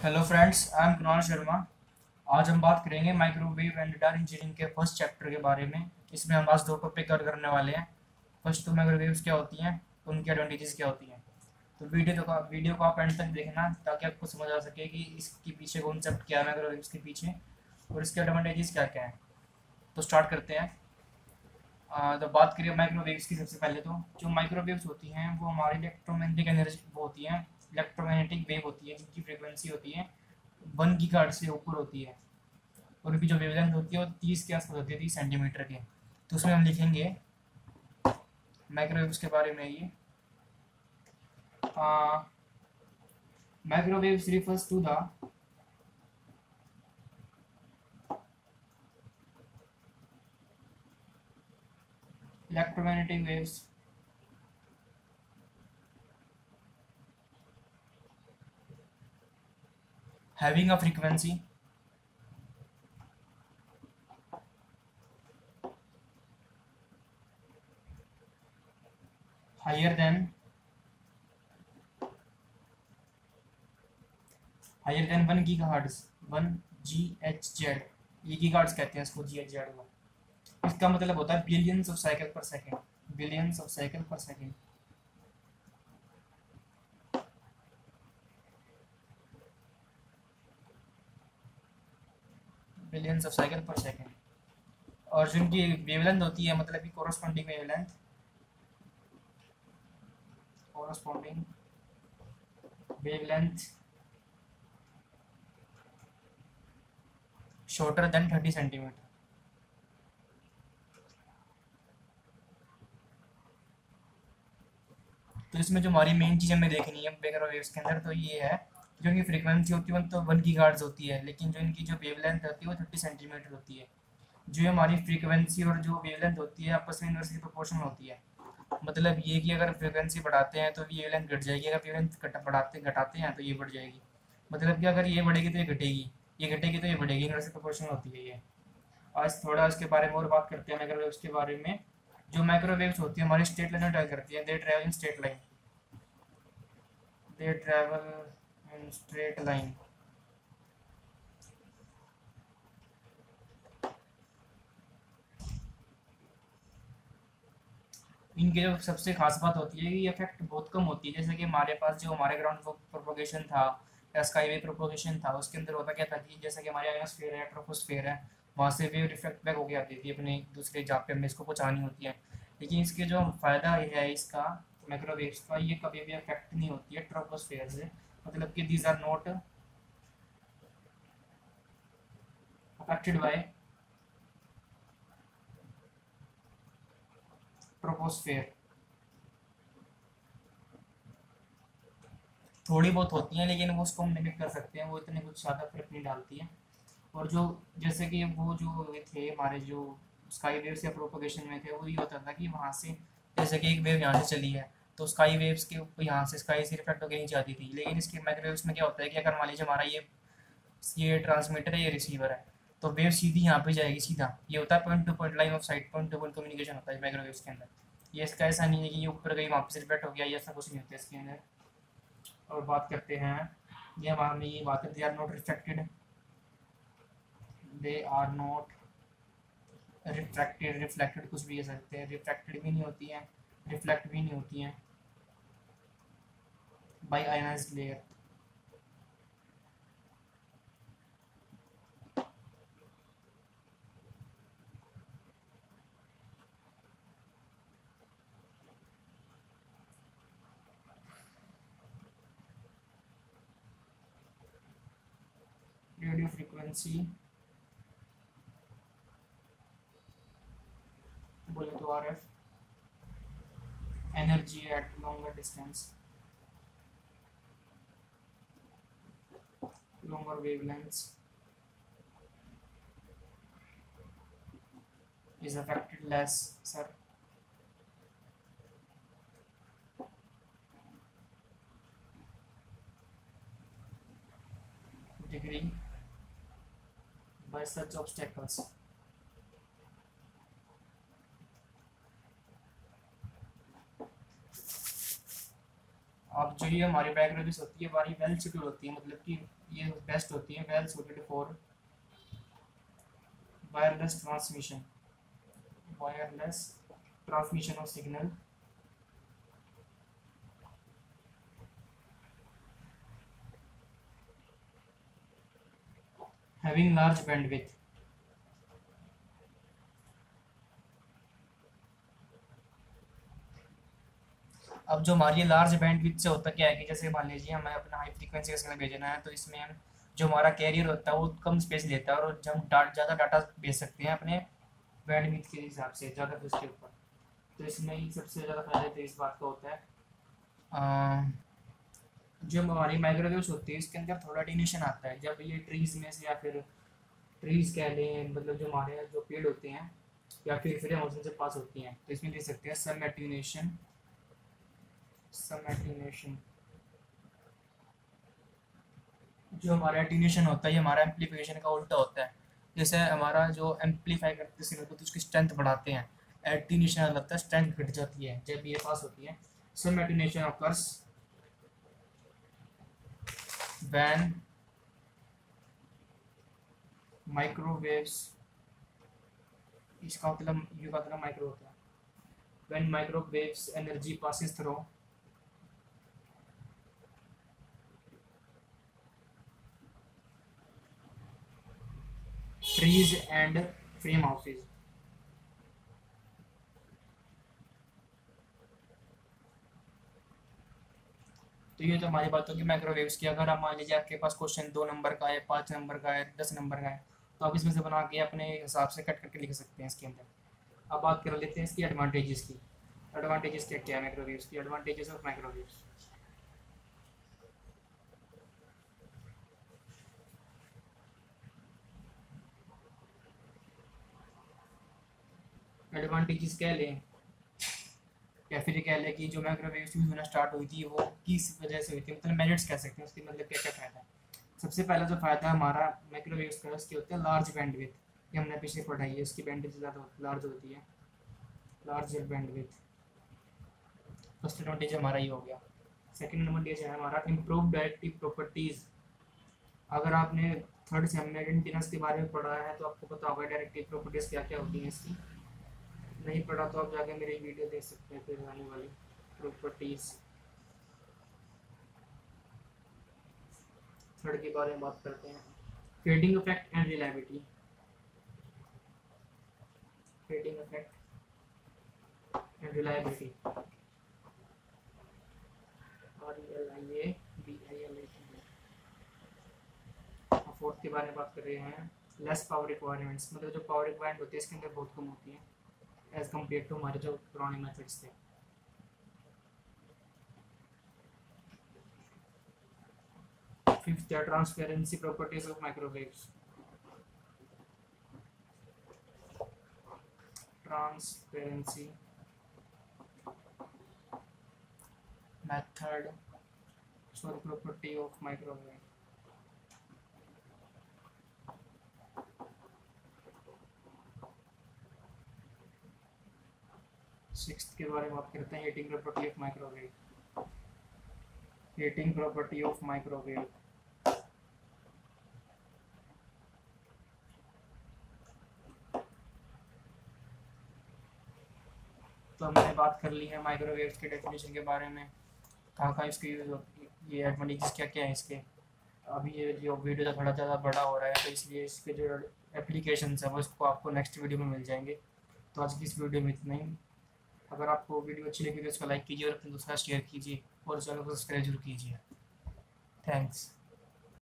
Hello friends, I am Kunal Sharma. आज हम बात करेंगे माइक्रोवेव एंड रडार इंजीनियरिंग के फर्स्ट चैप्टर के बारे में। इसमें हम आज दो टॉपिक कवर करने वाले हैं। फर्स्ट तो माइक्रोवेव्स क्या होती हैं, उनकी एडवांटेजेस क्या होती हैं। तो वीडियो को आप एंड तक देखना ताकि आपको समझ आ सके कि इसके पीछे कॉन्सेप्ट क्या है माइक्रोवेव्स के पीछे और इसके एडवांटेजेस क्या क्या हैं। तो स्टार्ट करते हैं। तो बात करिए माइक्रोवेव्स की। सबसे पहले तो जो माइक्रोवेव्स होती हैं वो हमारी इलेक्ट्रोमैग्नेटिक एनर्जी वो होती हैं, इलेक्ट्रोमैग्नेटिक वेव होती है जिनकी फ्रिक्वेंसी होती है 1 गीगाहर्ट्ज से ऊपर होती है। और उनकी जो वेवलेंथ होती है वो 30 के आसपास होती है, 30 सेंटीमीटर के। तो उसमें हम लिखेंगे माइक्रोवेव्स के बारे में ये microwaves refers to the electromagnetic waves having a frequency higher than 1 gigahertz 1 GHz। ये गीगाहर्ट्ज कहते हैं इसको, GHz को। इसका मतलब होता है billions of cycle per second, billions of cycle per second. Billions of cycle per second. और जो इनकी वेवलेंथ होती है, मतलब कि corresponding wavelength, corresponding wavelength shorter than 30 centimetre. तो इसमें जो हमारी मेन चीज़ हमें देखनी है माइक्रोवेव्स के अंदर, तो ये है जो इनकी फ्रीक्वेंसी होती है वो तो 1 गीगाहर्ट्ज होती है, लेकिन जो इनकी जो वेवलेंथ होती है वो 30 सेंटीमीटर होती है। जो हमारी फ्रीक्वेंसी और जो वेवलेंथ होती है आपस में इनवर्सली प्रोपोर्शनल होती है। मतलब ये कि अगर फ्रीक्वेंसी बढ़ाते हैं तो वेवलेंथ घट जाएगी, अगर वेवलेंथ बढ़ाते घटाते हैं तो ये बढ़ जाएगी। मतलब कि अगर ये बढ़ेगी तो ये घटेगी, ये घटेगी तो ये बढ़ेगी, इनवर्सली प्रोपोर्शनल होती है ये। आज थोड़ा इसके बारे में और बात करते हैं माइक्रोवेव्स के बारे में। जो माइक्रोवेव्स होती है हमारी स्ट्रेट लाइन में ट्रैवल करती है, दे travel in straight line, they travel in straight line। इनके जो सबसे खास बात होती है कि ये इफेक्ट बहुत कम होती है। जैसे कि हमारे पास जो हमारे ग्राउंड प्रोपोगेशन था या स्काई वे प्रोपोगेशन था, उसके अंदर होता क्या था कि जैसे कि हमारे आयोस्फीयर है, ट्रोपोस्फीयर है, वहाँ से वेव रिफ्लेक्ट बैक होके आती थी अपने दूसरे जहाँ पे हमें इसको पहुँचानी होती है। लेकिन इसके जो फ़ायदा है इसका, माइक्रोवेव्स का, ये कभी भी अफेक्ट नहीं होती है ट्रोपोस्फीयर से। मतलब कि these are not affected by troposphere. थोड़ी बहुत होती हैं लेकिन वो उसको हम लिमिट कर सकते हैं, वो इतने कुछ ज़्यादा फर्क नहीं डालती है। और जो जैसे कि वो जो ये थे हमारे जो स्काई वेव्स या प्रोपोगेशन में थे, वो ये होता था कि वहाँ से जैसे कि एक वेव यहाँ से चली है तो स्काई वेव्स के ऊपर यहाँ से स्काई से रिफ्लेक्ट होकर नीचे आती थी। लेकिन इसके माइक्रोवेव्स में क्या होता है कि अगर मान लीजिए हमारा ये ट्रांसमीटर है, ये रिसीवर है, तो वेव सीधी यहाँ पे जाएगी सीधा। ये होता है point two point line of site, point two point communication होता है माइक्रोवेव्स के अंदर। ये इसका ऐसा नहीं है कि ये ऊपर गई वहाँ पे रिफ्लेक्ट हो गया, ये ऐसा कुछ नहीं होता है इसके अंदर। और बात करते हैं, ये हमारे ये बात है, they are not reflected, they are not refracted, reflected कुछ भी कह सकते हैं, रिफ्रैक्टेड भी नहीं होती हैं, रिफ्लेक्ट भी नहीं होती हैं by ionised layer. Radio frequency बोले तो RF, energy at longer distance, longer wavelengths is affected less, sir, degree by such obstacles। आप जो ये हमारी माइक्रोवेव्स होती है हमारी वेल सूटेड होती है, मतलब कि ये बेस्ट होती है, well suited for wireless transmission, wireless transmission of signal having large bandwidth. अब जो हमारी लार्ज बैंडविड्थ से होता क्या है कि जैसे मान लीजिए हमें अपना हाई फ्रीक्वेंसी का सिग्नल भेजना है, तो इसमें हम जो हमारा कैरियर होता है वो कम स्पेस लेता है और जब हम ज़्यादा डाटा भेज सकते हैं अपने बैंडविड्थ के हिसाब से ज़्यादा उसके ऊपर। तो इसमें ही सबसे ज़्यादा फायदा तो इस बात का होता है जो हमारी माइक्रोवेव्स होती है इसके अंदर थोड़ा डिनेशन आता है जब ये ट्रीज़ में से या फिर ट्रीज़ कह लें, मतलब जो हमारे जो पेड़ होते हैं या फिर फ्री मोशन से पास होती हैं, तो इसमें देख सकते हैं सम एट्यूनेशन, सम एट्यूनेशन। जो हमारा एट्यूनेशन होता है ये हमारा एम्पलीफिकेशन का उल्टा होता है। जैसे हमारा जो एम्पलीफाई करते हैं सिग्नल को तो उसकी स्ट्रेंथ बढ़ाते हैं, एट्यूनेशन लगता है स्ट्रेंथ घट जाती है जब ये पास होती है। सम एट्यूनेशन ऑकर्स व्हेन माइक्रोवेव्स, इसका मतलब यू का मतलब माइक्रो होता है, when microwaves energy passes through trees and frame houses। तो ये तो हमारी बात होगी माइक्रोवेव्स की। अगर आप मान लीजिए आपके पास क्वेश्चन 2 नंबर का है, 5 नंबर का है, 10 नंबर का है, तो आप इसमें से बना के अपने हिसाब से कट करके लिख सकते हैं इसके अंदर। अब बात कर लेते हैं इसकी एडवांटेजेस की। एडवांटेजेस क्या क्या है माइक्रोवेव्स की? Advantages of microwaves. एडवांटेजेस कह लें या फिर कह लें कि जो माइक्रोवेव्स यूज होना स्टार्ट हुई थी वो किस वजह से हुई थी, मतलब मेरिट्स कह सकते हैं उसके, मतलब क्या क्या फ़ायदा है। सबसे पहला जो फ़ायदा है हमारा माइक्रोवेव्स का उसके होते हैं लार्ज बैंडविड्थ, ये हमने पीछे पढ़ाई है, उसकी बैंडविड्थ ज़्यादा लार्ज होती है, लार्जर बैंडविड्थ। फर्स्ट एडवांटेज हमारा ये हो गया। सेकंड एडवांटेज है हमारा इम्प्रूव डायरेक्टिव प्रॉपर्टीज़। अगर आपने थर्ड सेम में एंटीनास के बारे में पढ़ा है तो आपको पता होगा डायरेक्टिव प्रॉपर्टीज़ क्या क्या होती हैं इसकी। नहीं पढ़ा तो आप जाके मेरी वीडियो देख सकते हैं फिर आने वाली प्रॉपर्टीज़। थर्ड के बारे में बात करते हैं, fading effect and reliability. Fading effect and reliability, fourth के बारे में बात कर रहे हैं, लेस पावर रिक्वायरमेंट्स, मतलब जो पावर रिक्वायरमेंट होती है इसके अंदर बहुत कम होती है एज कम्पेयर टू हमारे जो पुराने मेथड्स थे। फिफ्थ है transparency properties of microwaves. Transparency method sorry property of microwave. Sixth के बारे में बात करते हैं, heating property of microwave. Heating property of microwave. तो हमने बात कर ली है माइक्रोवेव्स के डेफिनेशन के बारे में, कहाँ कहाँ इसके यूज़ होती है, ये एडवांटेजेस क्या क्या है इसके। अभी ये जो वीडियो थोड़ा ज़्यादा बड़ा हो रहा है तो इसलिए इसके जो एप्लीकेशन है वो इसको आपको नेक्स्ट वीडियो में मिल जाएंगे। तो आज की इस वीडियो में इतना ही। अगर आपको वीडियो अच्छी लगी तो इसको लाइक कीजिए और अपने दोस्तों के साथ शेयर कीजिए और चैनल को सब्सक्राइब जरूर कीजिए। थैंक्स।